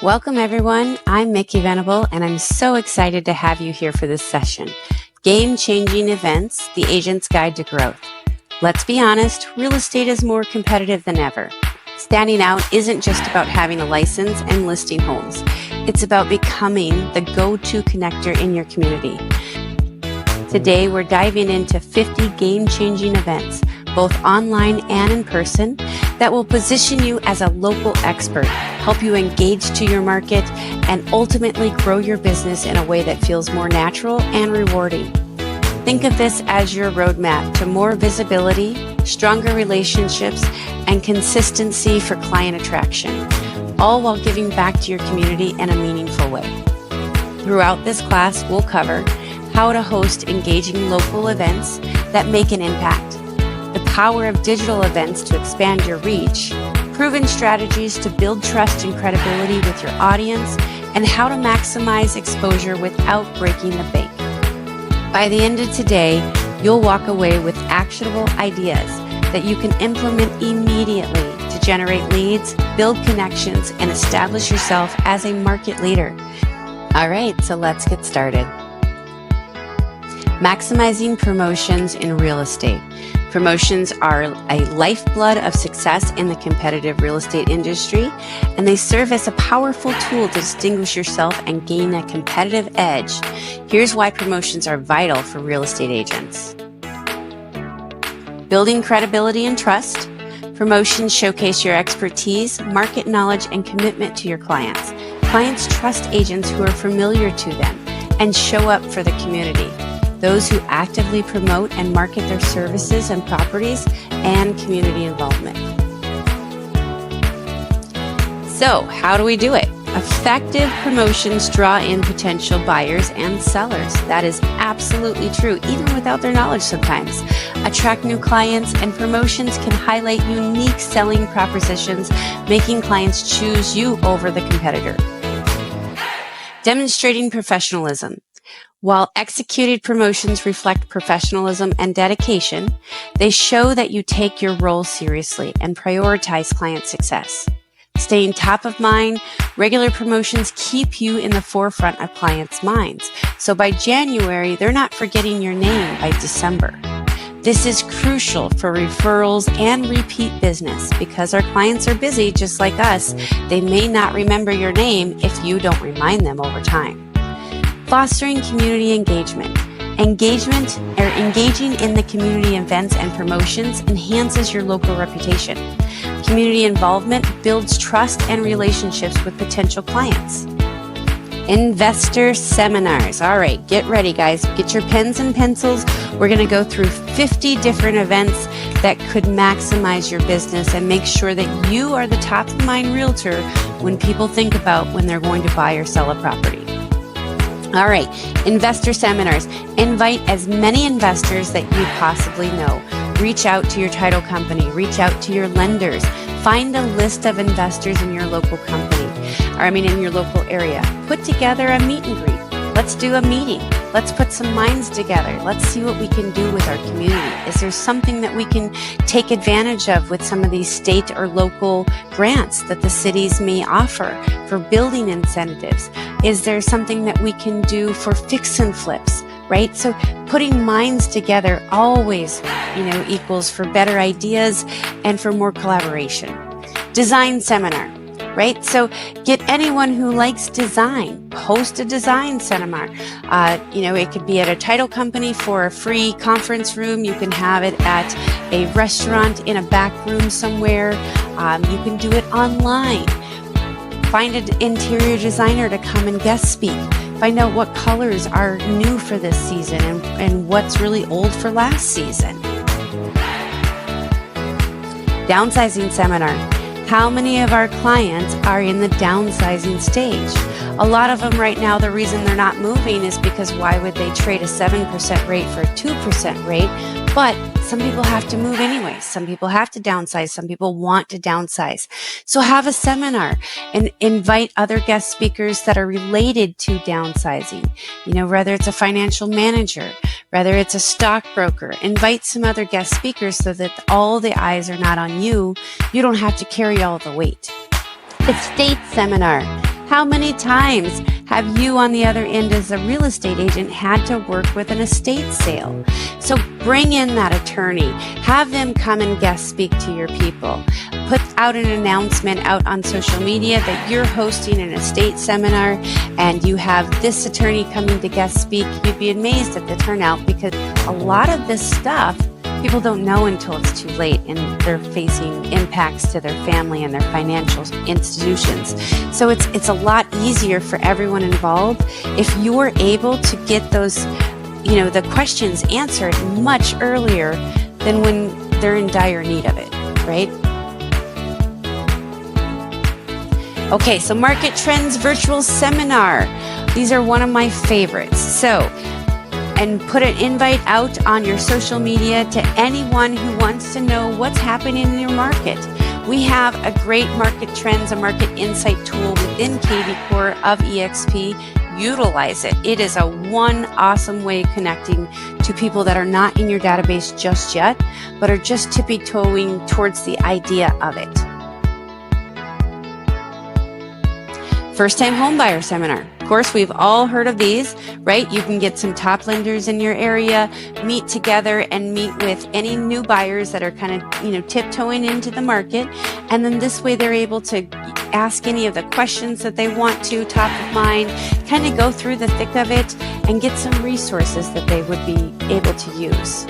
Welcome everyone, I'm Mickey Venable and I'm so excited to have you here for this session. Game-changing events, the agent's guide to growth. Let's be honest, real estate is more competitive than ever. Standing out isn't just about having a license and listing homes. It's about becoming the go-to connector in your community. Today, we're diving into 50 game-changing events, both online and in person, that will position you as a local expert, help you engage to your market, and ultimately grow your business in a way that feels more natural and rewarding. Think of this as your roadmap to more visibility, stronger relationships, and consistency for client attraction, all while giving back to your community in a meaningful way. Throughout this class, we'll cover how to host engaging local events that make an impact, the power of digital events to expand your reach, proven strategies to build trust and credibility with your audience, and how to maximize exposure without breaking the bank. By the end of today, you'll walk away with actionable ideas that you can implement immediately to generate leads, build connections, and establish yourself as a market leader. All right, so let's get started. Maximizing promotions in real estate. Promotions are a lifeblood of success in the competitive real estate industry, and they serve as a powerful tool to distinguish yourself and gain a competitive edge. Here's why promotions are vital for real estate agents. Building credibility and trust. Promotions showcase your expertise, market knowledge, and commitment to your clients. Clients trust agents who are familiar to them and show up for the community. Those who actively promote and market their services and properties, and community involvement. So, how do we do it? Effective promotions draw in potential buyers and sellers. That is absolutely true, even without their knowledge sometimes. Attract new clients, and promotions can highlight unique selling propositions, making clients choose you over the competitor. Demonstrating professionalism. While executed promotions reflect professionalism and dedication, they show that you take your role seriously and prioritize client success. Staying top of mind, regular promotions keep you in the forefront of clients' minds. So by January, they're not forgetting your name by December. This is crucial for referrals and repeat business because our clients are busy just like us. They may not remember your name if you don't remind them over time. Fostering community engagement. Engaging in the community events and promotions enhances your local reputation. Community involvement builds trust and relationships with potential clients. Investor seminars. All right, get ready, guys. Get your pens and pencils. We're going to go through 50 different events that could maximize your business and make sure that you are the top of mind realtor when people think about when they're going to buy or sell a property. All right, investor seminars. Invite as many investors that you possibly know. Reach out to your title company. Reach out to your lenders. Find a list of investors in your local in your local area. Put together a meet and greet. Let's do a meeting. Let's put some minds together. Let's see what we can do with our community. Is there something that we can take advantage of with some of these state or local grants that the cities may offer for building incentives? Is there something that we can do for fix and flips, right? So putting minds together always, equals for better ideas and for more collaboration. Design seminar. Right? So get anyone who likes design, host a design seminar. It could be at a title company for a free conference room. You can have it at a restaurant in a back room somewhere. You can do it online. Find an interior designer to come and guest speak. Find out what colors are new for this season and what's really old for last season. Downsizing seminar. How many of our clients are in the downsizing stage? A lot of them right now, the reason they're not moving is because why would they trade a 7% rate for a 2% rate? But some people have to move anyway. Some people have to downsize. Some people want to downsize. So have a seminar and invite other guest speakers that are related to downsizing. Whether it's a financial manager, whether it's a stockbroker, invite some other guest speakers so that all the eyes are not on you. You don't have to carry all the weight. Estate seminar. How many times have you on the other end as a real estate agent had to work with an estate sale? So bring in that attorney, have them come and guest speak to your people. Put out an announcement out on social media that you're hosting an estate seminar and you have this attorney coming to guest speak. You'd be amazed at the turnout, because a lot of this stuff people don't know until it's too late and they're facing impacts to their family and their financial institutions. So it's a lot easier for everyone involved if you're able to get those, the questions answered much earlier than when they're in dire need of it, right? Okay, so Market Trends Virtual Seminar. These are one of my favorites. And put an invite out on your social media to anyone who wants to know what's happening in your market. We have a great market trends, a market insight tool within kvCORE of EXP. Utilize it. It is one awesome way of connecting to people that are not in your database just yet, but are just tippy-toeing towards the idea of it. First-time homebuyer seminar. Of course, we've all heard of these, right? You can get some top lenders in your area, meet together and meet with any new buyers that are kind of, tiptoeing into the market. And then this way they're able to ask any of the questions that they want to, top of mind, kind of go through the thick of it and get some resources that they would be able to use.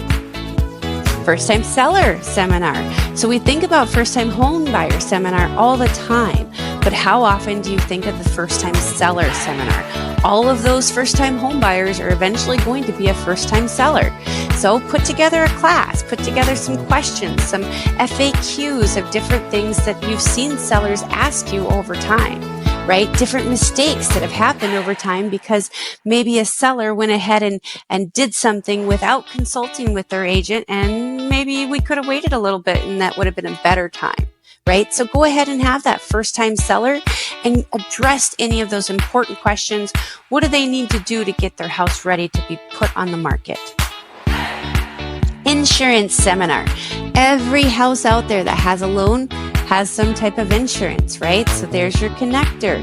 First-time seller seminar. So we think about first-time home buyer seminar all the time, but how often do you think of the first-time seller seminar? All of those first-time home buyers are eventually going to be a first-time seller. So put together a class, put together some questions, some FAQs of different things that you've seen sellers ask you over time, right? Different mistakes that have happened over time because maybe a seller went ahead and did something without consulting with their agent, and maybe we could have waited a little bit and that would have been a better time, right? So go ahead and have that first-time seller and address any of those important questions. What do they need to do to get their house ready to be put on the market? Insurance seminar. Every house out there that has a loan has some type of insurance, right? So there's your connector.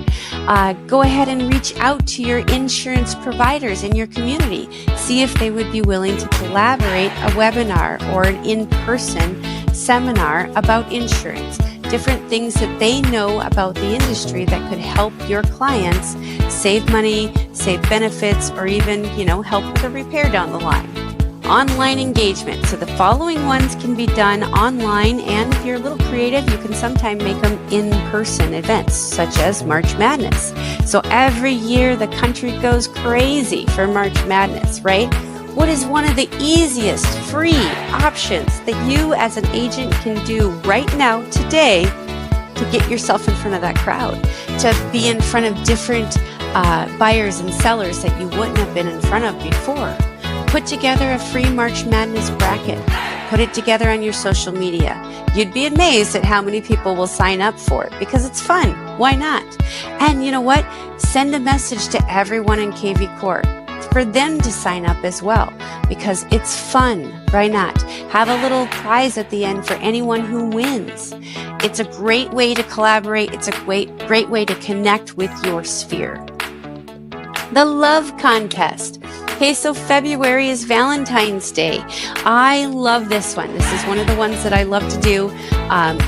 Go ahead and reach out to your insurance providers in your community. See if they would be willing to collaborate a webinar or an in-person seminar about insurance. Different things that they know about the industry that could help your clients save money, save benefits, or even, help with a repair down the line. Online engagement. So the following ones can be done online, and if you're a little creative, you can sometimes make them in-person events, such as March Madness. So every year the country goes crazy for March Madness, right? What is one of the easiest free options that you as an agent can do right now, today, to get yourself in front of that crowd, to be in front of different buyers and sellers that you wouldn't have been in front of before? Put together a free March Madness bracket. Put it together on your social media. You'd be amazed at how many people will sign up for it because it's fun. Why not? And you know what? Send a message to everyone in kvCORE for them to sign up as well because it's fun. Why not? Have a little prize at the end for anyone who wins. It's a great way to collaborate. It's a great way to connect with your sphere. The love contest. Okay, so February is Valentine's Day. I love this one. This is one of the ones that I love to do.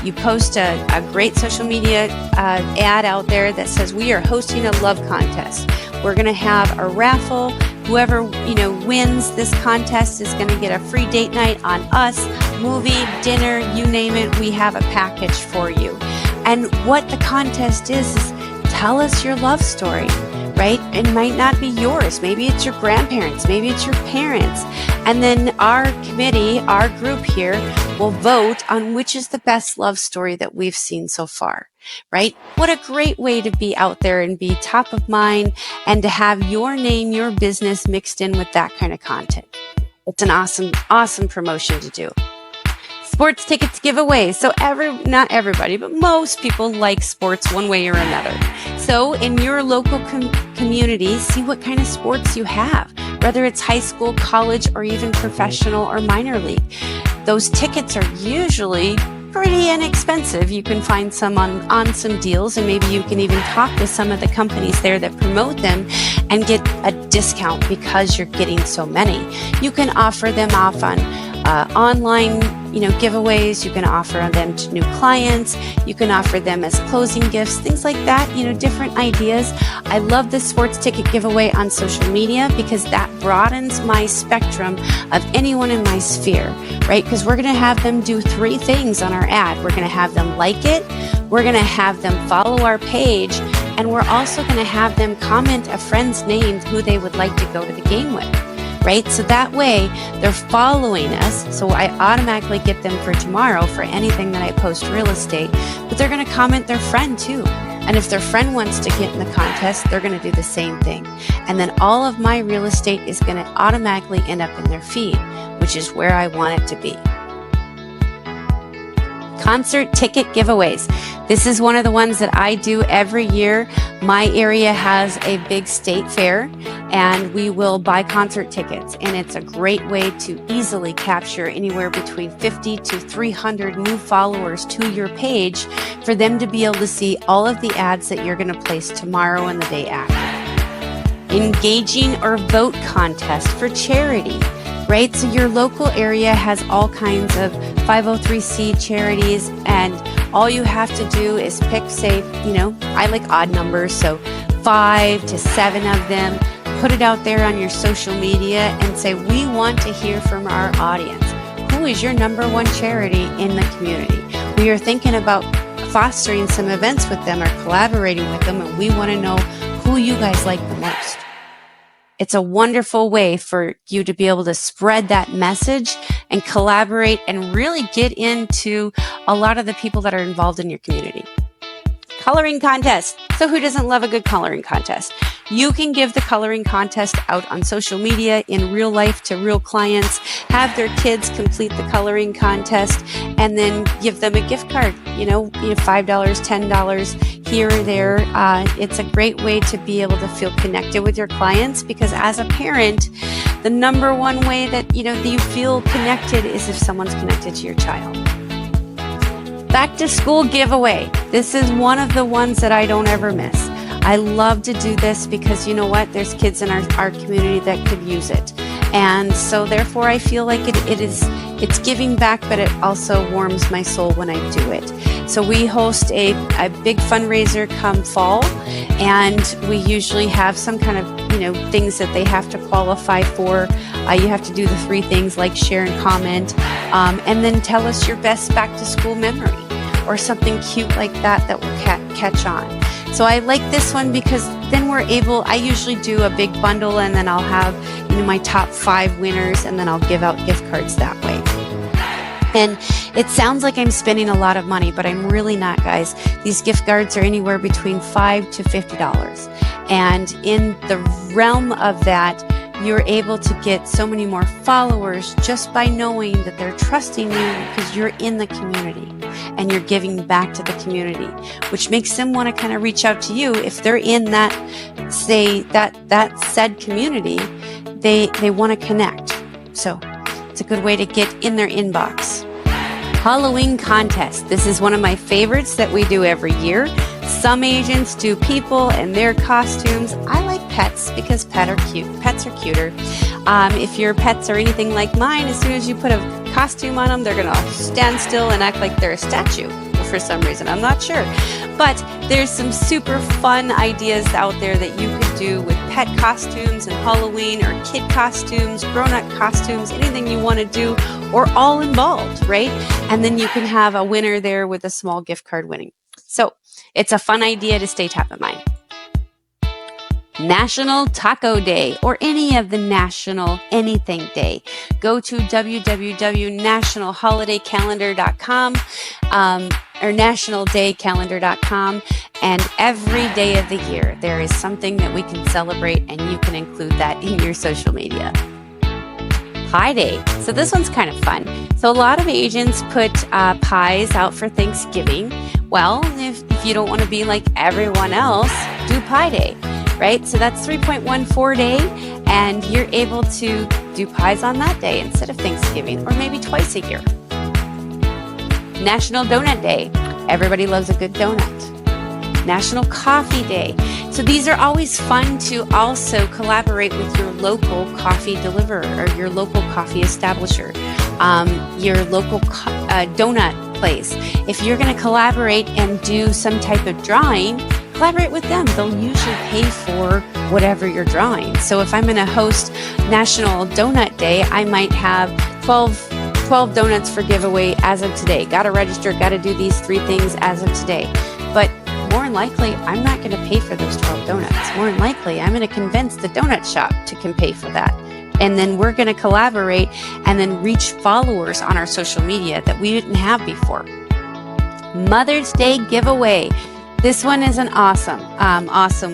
You post a great social media ad out there that says we are hosting a love contest. We're going to have a raffle. Whoever wins this contest is going to get a free date night on us, movie, dinner, you name it. We have a package for you. And what the contest is tell us your love story. Right? It might not be yours. Maybe it's your grandparents. Maybe it's your parents. And then our committee, our group here, will vote on which is the best love story that we've seen so far. Right? What a great way to be out there and be top of mind and to have your name, your business mixed in with that kind of content. It's an awesome promotion to do. Sports tickets giveaway. So not everybody, but most people like sports one way or another. So in your local community, see what kind of sports you have, whether it's high school, college, or even professional or minor league. Those tickets are usually pretty inexpensive. You can find some on some deals, and maybe you can even talk to some of the companies there that promote them and get a discount because you're getting so many. You can offer them off on online, giveaways. You can offer them to new clients. You can offer them as closing gifts, things like that, different ideas. I love the sports ticket giveaway on social media because that broadens my spectrum of anyone in my sphere, right? Because we're going to have them do 3 things on our ad. We're going to have them like it. We're going to have them follow our page. And we're also going to have them comment a friend's name who they would like to go to the game with. Right? So that way they're following us. So I automatically get them for tomorrow for anything that I post real estate, but they're going to comment their friend too. And if their friend wants to get in the contest, they're going to do the same thing. And then all of my real estate is going to automatically end up in their feed, which is where I want it to be. Concert ticket giveaways. This is one of the ones that I do every year. My area has a big state fair, and we will buy concert tickets. And it's a great way to easily capture anywhere between 50 to 300 new followers to your page for them to be able to see all of the ads that you're going to place tomorrow and the day after. Engaging or vote contest for charity. Right? So your local area has all kinds of 503c charities, and all you have to do is pick, say, I like odd numbers, so 5 to 7 of them, put it out there on your social media and say, we want to hear from our audience. Who is your number one charity in the community? We are thinking about fostering some events with them or collaborating with them, and we want to know who you guys like the most. It's a wonderful way for you to be able to spread that message and collaborate and really get into a lot of the people that are involved in your community. Coloring contest. So who doesn't love a good coloring contest? You can give the coloring contest out on social media in real life to real clients, have their kids complete the coloring contest, and then give them a gift card, $5, $10 here or there. It's a great way to be able to feel connected with your clients, because as a parent, the number one way that you feel connected is if someone's connected to your child. Back to school giveaway. This is one of the ones that I don't ever miss. I love to do this because you know what? There's kids in our community that could use it. And so therefore I feel like it's giving back, but it also warms my soul when I do it. So we host a big fundraiser come fall, and we usually have some kind of things that they have to qualify for. You have to do the 3 things like share and comment, and then tell us your best back to school memory or something cute like that will catch on. So I like this one because then I usually do a big bundle, and then I'll have my top 5 winners, and then I'll give out gift cards that way. And it sounds like I'm spending a lot of money, but I'm really not, guys. These gift cards are anywhere between $5 to $50. And in the realm of that, you're able to get so many more followers just by knowing that they're trusting you because you're in the community and you're giving back to the community, which makes them want to kind of reach out to you. If they're in that said community, they want to connect. So it's a good way to get in their inbox. Halloween contest. This is one of my favorites that we do every year. Some agents do people and their costumes. I like pets because pets are cuter. If your pets are anything like mine, as soon as you put a costume on them, they're going to stand still and act like they're a statue for some reason. I'm not sure. But there's some super fun ideas out there that you could do with pet costumes and Halloween, or kid costumes, grown-up costumes, anything you want to do, or all involved, right? And then you can have a winner there with a small gift card winning. So it's a fun idea to stay top of mind. National Taco Day, or any of the National Anything Day. Go to www.nationalholidaycalendar.com or nationaldaycalendar.com, and every day of the year there is something that we can celebrate, and you can include that in your social media. Pie Day. So this one's kind of fun. So a lot of agents put pies out for Thanksgiving. Well, if you don't want to be like everyone else, do Pie Day. Right? So that's 3.14 day, and you're able to do pies on that day instead of Thanksgiving, or maybe twice a year. National Donut Day. Everybody loves a good donut. National Coffee Day. So these are always fun to also collaborate with your local coffee deliverer or your local coffee establisher, your local donut place. If you're going to collaborate and do some type of drawing, collaborate with them. They'll usually pay for whatever you're drawing. So if I'm going to host National Donut Day, I might have 12 donuts for giveaway as of today. Got to register, got to do these 3 things as of today. But more than likely, I'm not going to pay for those 12 donuts. More than likely, I'm going to convince the donut shop to pay for that. And then we're going to collaborate and then reach followers on our social media that we didn't have before. Mother's Day giveaway. This one is an awesome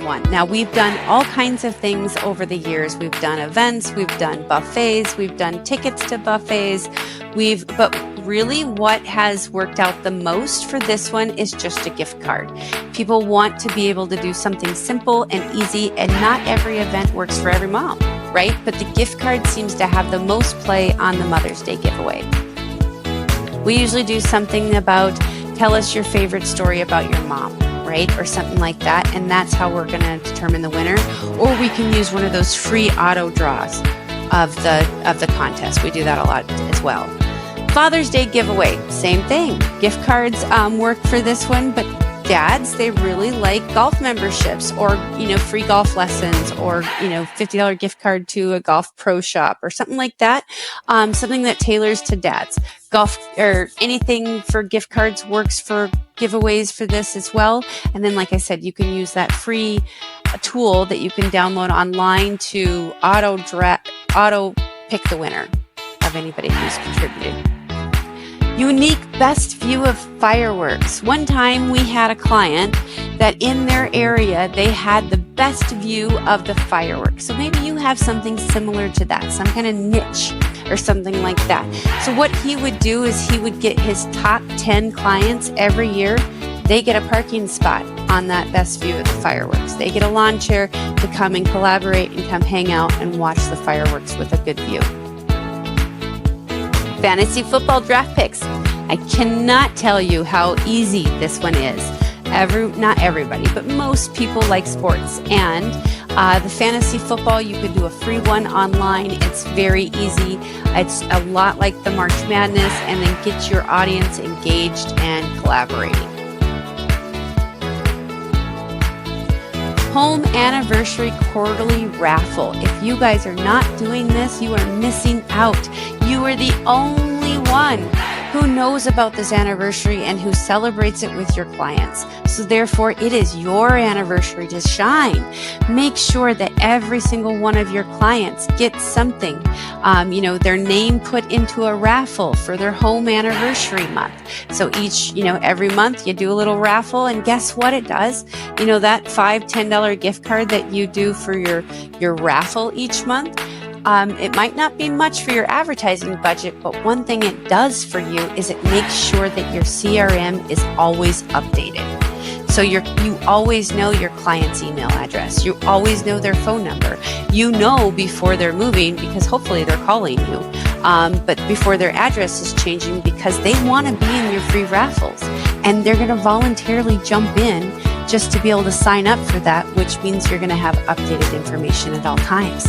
one. Now, we've done all kinds of things over the years. We've done events, we've done buffets, we've done tickets to buffets. But really what has worked out the most for this one is just a gift card. People want to be able to do something simple and easy, and not every event works for every mom, right? But the gift card seems to have the most play on the Mother's Day giveaway. We usually do something about tell us your favorite story about your mom, right? Or something like that. And that's how we're going to determine the winner. Or we can use one of those free auto draws of the contest. We do that a lot as well. Father's Day giveaway, same thing. Gift cards work for this one, but dads, they really like golf memberships or, free golf lessons or, $50 gift card to a golf pro shop or something like that. Something that tailors to dads. Golf or anything for gift cards works for giveaways for this as well. And then, like I said, you can use that free tool that you can download online to auto pick the winner of anybody who's contributed. Unique best view of fireworks. One time we had a client that in their area, they had the best view of the fireworks. So maybe you have something similar to that, some kind of niche or something like that. So what he would do is he would get his top 10 clients every year. They get a parking spot on that best view of the fireworks. They get a lawn chair to come and collaborate and come hang out and watch the fireworks with a good view. Fantasy football draft picks. I cannot tell you how easy this one is. Not everybody, but most people like sports. And the fantasy football, you could do a free one online. It's very easy. It's a lot like the March Madness, and then get your audience engaged and collaborating. Home Anniversary Quarterly Raffle. If you guys are not doing this, you are missing out. You are the only one who knows about this anniversary and who celebrates it with your clients. So therefore, it is your anniversary to shine. Make sure that every single one of your clients gets something, their name put into a raffle for their home anniversary month. So every month you do a little raffle, and guess what it does? That $5, $10 gift card that you do for your raffle each month, it might not be much for your advertising budget, but one thing it does for you is it makes sure that your CRM is always updated. So you always know your client's email address. You always know their phone number. You know before they're moving, because hopefully they're calling you, but before their address is changing, because they want to be in your free raffles. And they're going to voluntarily jump in just to be able to sign up for that, which means you're going to have updated information at all times.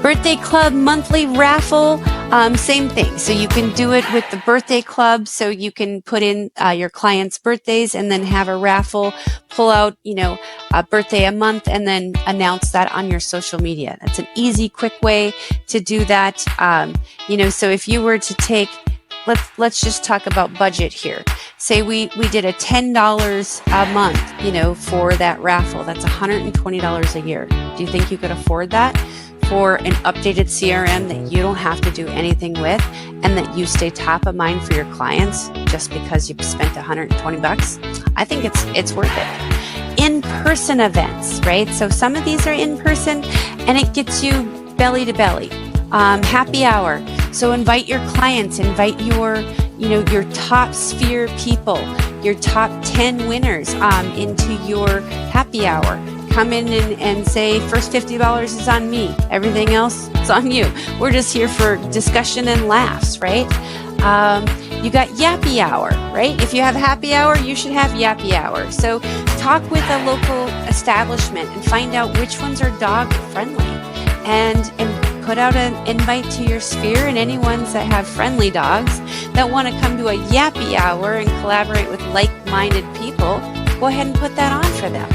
Birthday Club monthly raffle, same thing. So you can do it with the birthday club. So you can put in your clients' birthdays and then have a raffle, pull out, a birthday a month, and then announce that on your social media. That's an easy, quick way to do that. So if you were to take, let's just talk about budget here. Say we did a $10 a month, for that raffle. That's $120 a year. Do you think you could afford that? For an updated CRM that you don't have to do anything with, and that you stay top of mind for your clients just because you've spent $120, I think it's worth it. In-person events, right? So some of these are in person, and it gets you belly to belly. Happy hour. So invite your clients, invite your top sphere people, your top 10 winners into your happy hour. Come in and say, first $50 is on me. Everything else is on you. We're just here for discussion and laughs, right? You got yappy hour, right? If you have happy hour, you should have yappy hour. So talk with a local establishment and find out which ones are dog friendly, and put out an invite to your sphere, and any ones that have friendly dogs that want to come to a yappy hour and collaborate with like-minded people, go ahead and put that on for them.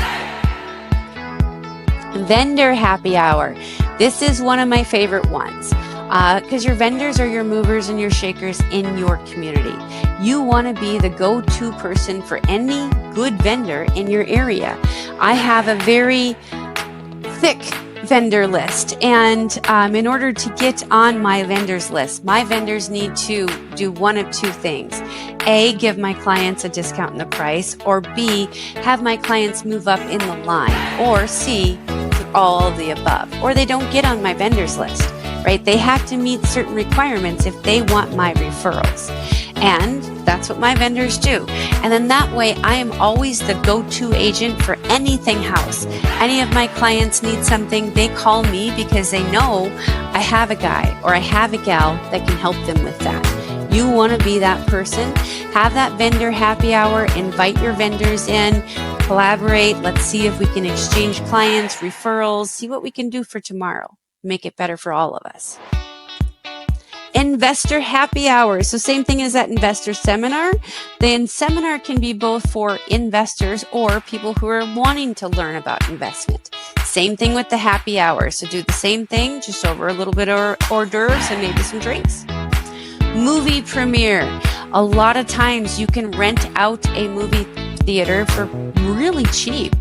Vendor happy hour. This is one of my favorite ones because your vendors are your movers and your shakers in your community. You want to be the go-to person for any good vendor in your area. I have a very thick vendor list, and in order to get on my vendors list, my vendors need to do one of two things: A, give my clients a discount in the price, or B, have my clients move up in the line, or C, all of the above, or they don't get on my vendors list, right? They have to meet certain requirements if they want my referrals. And that's what my vendors do. And then that way I am always the go-to agent for anything house. Any of my clients need something, they call me because they know I have a guy or I have a gal that can help them with that. You want to be that person. Have that vendor happy hour, invite your vendors in, collaborate. Let's see if we can exchange clients, referrals, see what we can do for tomorrow. Make it better for all of us. Investor happy hour. So same thing as that investor seminar. The seminar can be both for investors or people who are wanting to learn about investment. Same thing with the happy hour. So do the same thing, just over a little bit of hors d'oeuvres and maybe some drinks. Movie premiere. A lot of times you can rent out a movie theater for really cheap,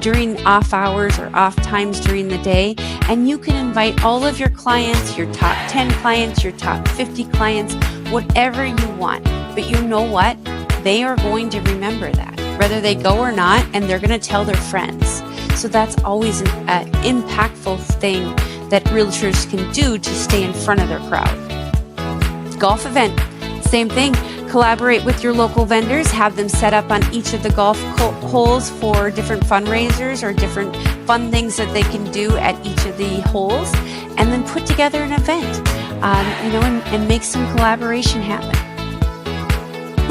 during off hours or off times during the day. And you can invite all of your clients, your top 10 clients, your top 50 clients, whatever you want. But you know what? They are going to remember that, whether they go or not, and they're going to tell their friends. So that's always an impactful thing that realtors can do to stay in front of their crowd. Golf event, same thing. Collaborate with your local vendors, have them set up on each of the golf holes for different fundraisers or different fun things that they can do at each of the holes, and then put together an event, and make some collaboration happen.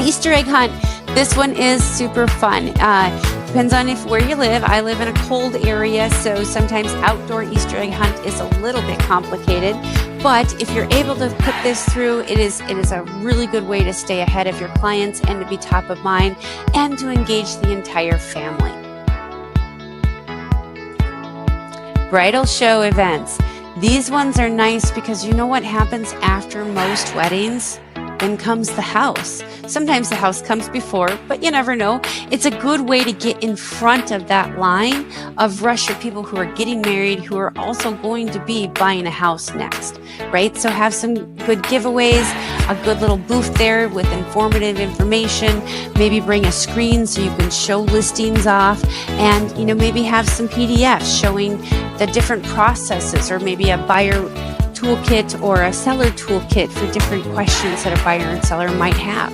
Easter egg hunt. This one is super fun. Depends on where you live. I live in a cold area, so sometimes outdoor Easter egg hunt is a little bit complicated. But if you're able to put this through, it is a really good way to stay ahead of your clients and to be top of mind and to engage the entire family. Bridal show events. These ones are nice because you know what happens after most weddings? Then comes the house. Sometimes the house comes before, but you never know. It's a good way to get in front of that line of rush of people who are getting married, who are also going to be buying a house next, right? So have some good giveaways, a good little booth there with informative information. Maybe bring a screen so you can show listings off, and maybe have some PDFs showing the different processes, or maybe a buyer toolkit or a seller toolkit for different questions that a buyer and seller might have.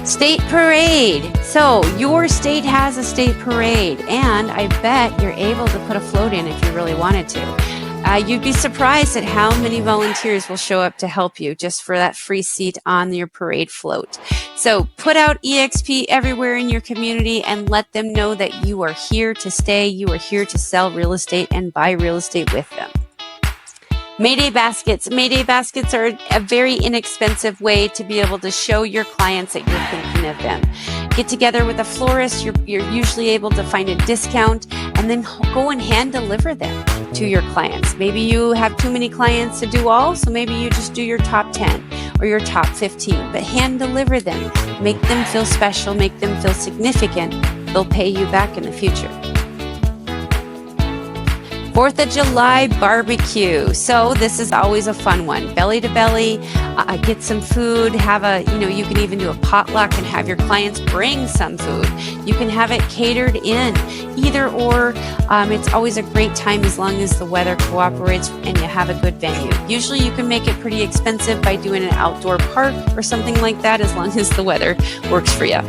State parade. So your state has a state parade, and I bet you're able to put a float in if you really wanted to. You'd be surprised at how many volunteers will show up to help you just for that free seat on your parade float. So put out EXP everywhere in your community and let them know that you are here to stay, you are here to sell real estate and buy real estate with them. Mayday baskets. Mayday baskets are a very inexpensive way to be able to show your clients that you're thinking of them. Get together with a florist. You're usually able to find a discount, and then go and hand deliver them to your clients. Maybe you have too many clients to do all, so maybe you just do your top 10 or your top 15, but hand deliver them. Make them feel special, make them feel significant. They'll pay you back in the future. 4th of July barbecue. So this is always a fun one. Belly to belly, get some food, you can even do a potluck and have your clients bring some food. You can have it catered in, either or. It's always a great time as long as the weather cooperates and you have a good venue. Usually you can make it pretty expensive by doing an outdoor park or something like that, as long as the weather works for you.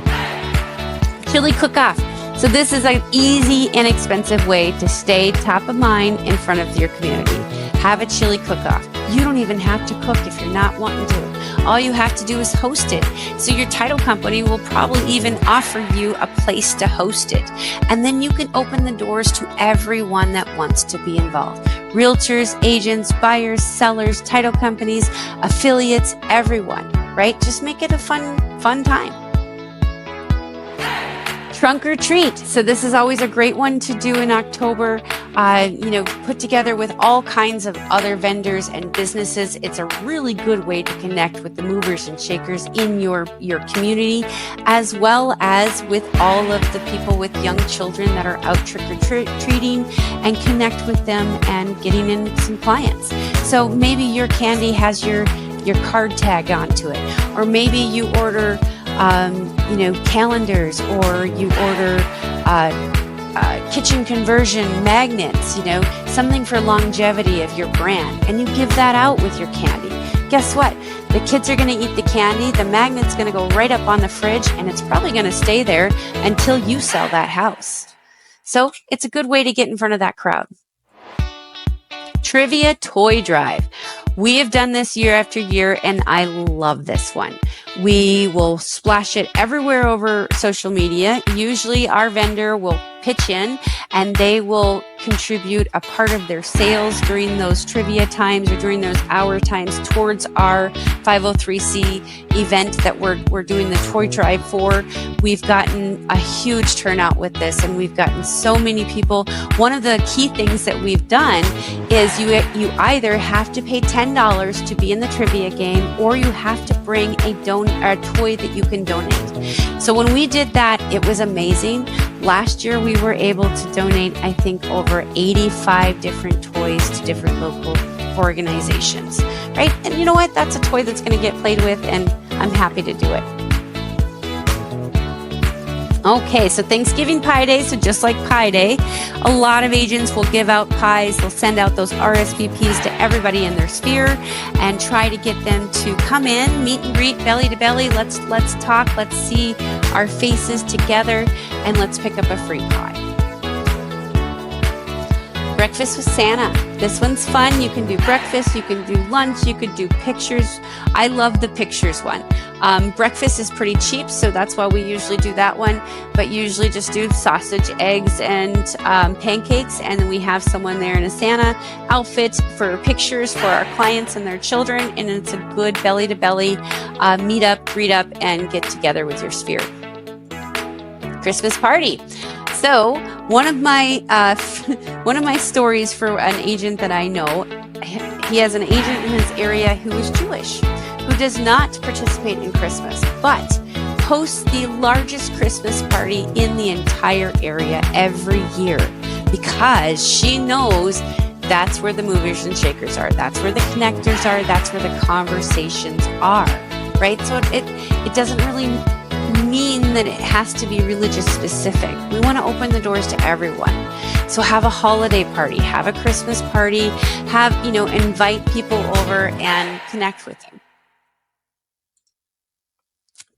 Chili cook-off. So this is an easy, inexpensive way to stay top of mind in front of your community. have a chili cook-off. You don't even have to cook if you're not wanting to. All you have to do is host it. So your title company will probably even offer you a place to host it. And then you can open the doors to everyone that wants to be involved. Realtors, agents, buyers, sellers, title companies, affiliates, everyone, right? Just make it a fun time. Trunk or treat. So this is always a great one to do in October. Put together with all kinds of other vendors and businesses. It's a really good way to connect with the movers and shakers in your community, as well as with all of the people with young children that are out trick-or-treating, and connect with them and getting in some clients. So maybe your candy has your card tag onto it, or maybe you order calendars, or you order kitchen conversion magnets, something for longevity of your brand, and you give that out with your candy. Guess what? The kids are going to eat the candy, the magnet's going to go right up on the fridge, and it's probably going to stay there until you sell that house. So it's a good way to get in front of that crowd. Trivia toy drive. We have done this year after year, and I love this one. We will splash it everywhere over social media. Usually our vendor will pitch in, and they will contribute a part of their sales during those trivia times or during those hour times towards our 503c event that we're doing the toy drive for. We've gotten a huge turnout with this, and we've gotten so many people. One of the key things that we've done is you either have to pay $10 to be in the trivia game, or you have to bring a toy that you can donate. So when we did that, it was amazing. Last year, we were able to donate, I think, over 85 different toys to different local organizations, right? And you know what? That's a toy that's going to get played with, and I'm happy to do it. Okay, so Thanksgiving Pie Day. So just like Pie Day, a lot of agents will give out pies. They'll send out those RSVPs to everybody in their sphere and try to get them to come in, meet and greet, belly to belly. Let's talk. Let's see our faces together, and let's pick up a free pie. Breakfast with Santa. This one's fun. You can do breakfast, you can do lunch, you could do pictures. I love the pictures one. Breakfast is pretty cheap, so that's why we usually do that one, but usually just do sausage, eggs, and pancakes, and then we have someone there in a Santa outfit for pictures for our clients and their children, and it's a good belly-to-belly meet up, greet up, and get together with your sphere. Christmas party. So one of my stories for an agent that I know, he has an agent in his area who is Jewish, who does not participate in Christmas, but hosts the largest Christmas party in the entire area every year, because she knows that's where the movers and shakers are. That's where the connectors are. That's where the conversations are, right? So it doesn't really mean that it has to be religious specific. We want to open the doors to everyone. So have a holiday party, have a Christmas party, invite people over and connect with them.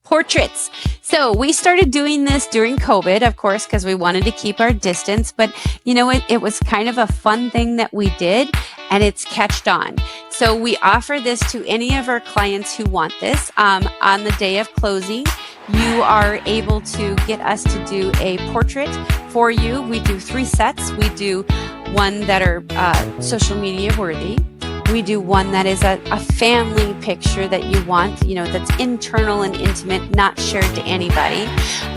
Portraits. So we started doing this during COVID, of course, because we wanted to keep our distance, but it was kind of a fun thing that we did, and it's catched on. So we offer this to any of our clients who want this. On the day of closing, you are able to get us to do a portrait for you. We do 3 sets. We do one that are social media worthy. We do one that is a family picture that you want, that's internal and intimate, not shared to anybody.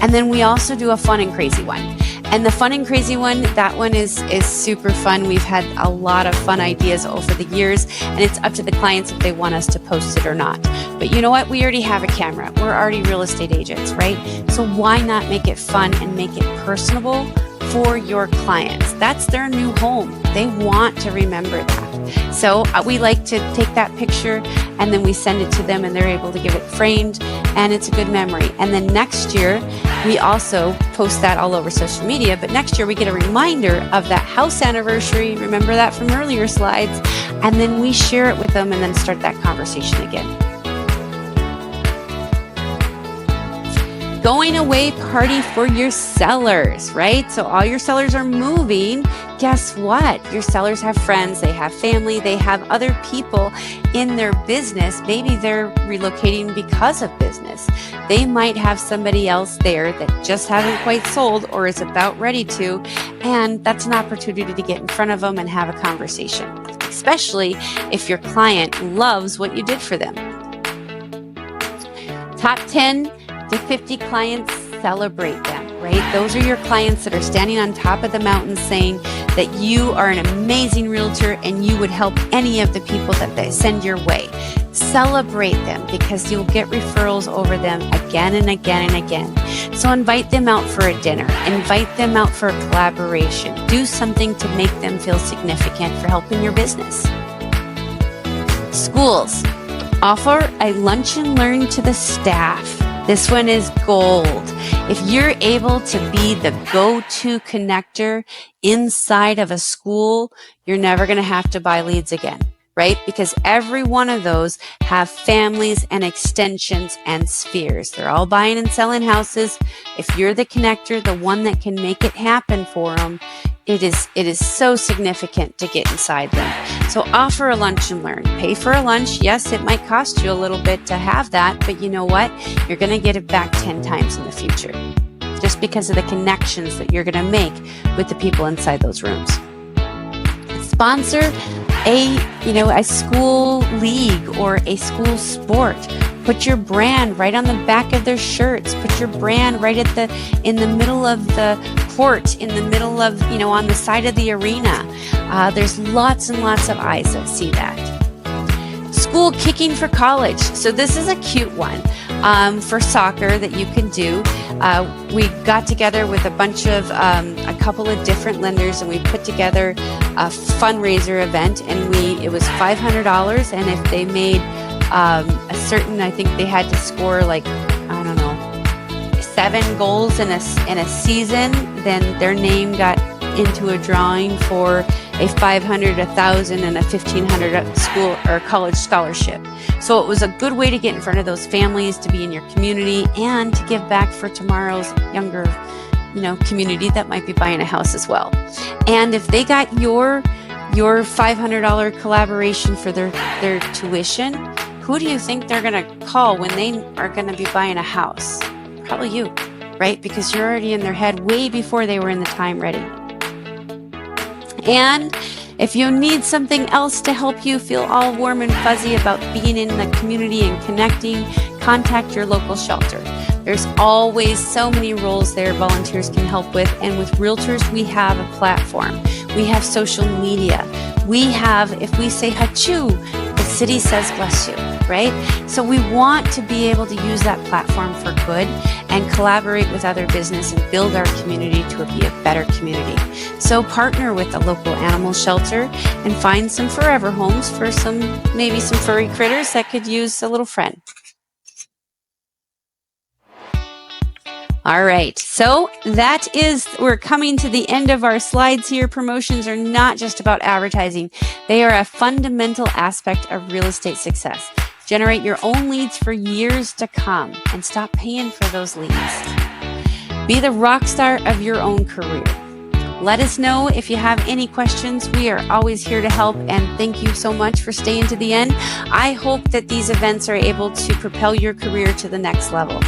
And then we also do a fun and crazy one. And the fun and crazy one, that one is super fun. We've had a lot of fun ideas over the years, and it's up to the clients if they want us to post it or not. But you know what? We already have a camera. We're already real estate agents, right? So why not make it fun and make it personable for your clients? That's their new home. They want to remember that. So we like to take that picture, and then we send it to them, and they're able to get it framed, and it's a good memory. And then next year, we also post that all over social media, but next year we get a reminder of that house anniversary. Remember that from earlier slides, and then we share it with them and then start that conversation again. going away party for your sellers, right? So all your sellers are moving. Guess what? Your sellers have friends, they have family, they have other people in their business. Maybe they're relocating because of business. They might have somebody else there that just hasn't quite sold or is about ready to, and that's an opportunity to get in front of them and have a conversation, especially if your client loves what you did for them. Top 10 to 50 clients, celebrate them, right? Those are your clients that are standing on top of the mountain saying that you are an amazing realtor and you would help any of the people that they send your way. Celebrate them because you'll get referrals over them again and again and again. So invite them out for a dinner, invite them out for a collaboration, do something to make them feel significant for helping your business. Schools, offer a lunch and learn to the staff. This one is gold. If you're able to be the go-to connector inside of a school, you're never going to have to buy leads again, right? Because every one of those have families and extensions and spheres. They're all buying and selling houses. If you're the connector, the one that can make it happen for them, it is so significant to get inside them. So offer a lunch and learn. Pay for a lunch. Yes, it might cost you a little bit to have that, but you know what? You're going to get it back 10 times in the future just because of the connections that you're going to make with the people inside those rooms. Sponsor a school league or a school sport. Put your brand right on the back of their shirts. Put your brand right in the middle of the court, in the middle of, on the side of the arena. There's lots and lots of eyes that see that. School kicking for college. So this is a cute one for soccer that you can do. We got together with a couple of different lenders, and we put together a fundraiser event, and it was $500, and if they made I think they had to score 7 goals in a season, then their name got into a drawing for a $500, $1,000, and a $1,500 school or college scholarship. So it was a good way to get in front of those families, to be in your community, and to give back for tomorrow's younger, community that might be buying a house as well. And if they got your $500 collaboration for their tuition, who do you think they're going to call when they are going to be buying a house? Probably you, right? Because you're already in their head way before they were in the time ready. And if you need something else to help you feel all warm and fuzzy about being in the community and connecting, contact your local shelter. There's always so many roles there volunteers can help with. And with realtors, we have a platform. We have social media. We have, if we say hachoo, the city says bless you, right? So we want to be able to use that platform for good and collaborate with other business and build our community to be a better community. So partner with a local animal shelter and find some forever homes for maybe some furry critters that could use a little friend. All right, so we're coming to the end of our slides here. Promotions are not just about advertising. They are a fundamental aspect of real estate success. Generate your own leads for years to come and stop paying for those leads. Be the rock star of your own career. Let us know if you have any questions. We are always here to help, and thank you so much for staying to the end. I hope that these events are able to propel your career to the next level.